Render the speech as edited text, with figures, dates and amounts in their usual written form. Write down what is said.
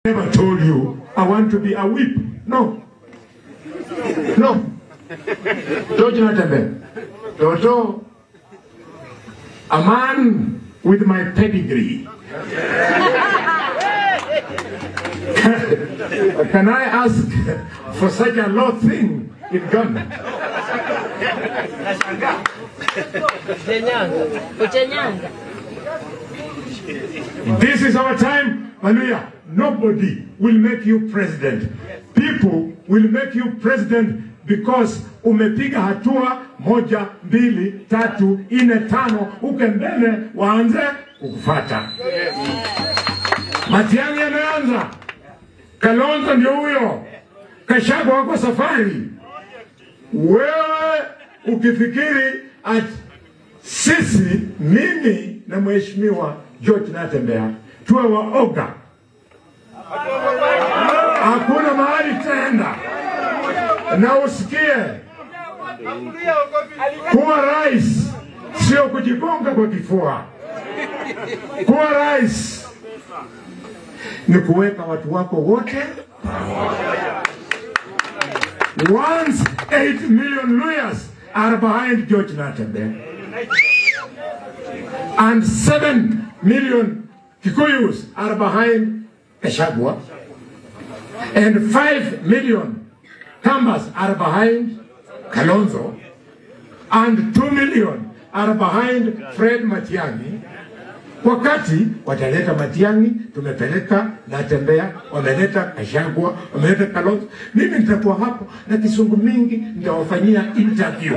Never told you I want to be a whip. No. No. George Natembeya. Toto, a man with my pedigree. Can I ask for such a low thing in government? This is our time, Hallelujah. Nobody will make you president. People will make you president because umepiga hatua 1, 2, 3, 4, 5 uke mbele waanze kufuata. Matiang'i ameanza. Kalonzo ndio huyo. Gachagua wako safari. Wewe ukifikiri at sisi mimi na mheshimiwa George Natembeya tuwe waoga, hakuna mahali tenda. Na usikie, kuwa rais sio kujigonga kwa kifua. Kuwa rais ni kuweka watu wako wote. Once 8 million lawyers are behind George Natembeya and 7 million Kikuyus are behind Gachagua and 5 million Kambas are behind Kalonzo and 2 million are behind Fred Matiang'i. Wakati wataleta Matiang'i, tumepeleka Natembeya, wameleta Gachagua, wameleta Kalonzo, mimi nitakuwa hapo na kisungu mingi nitawafanyia interview.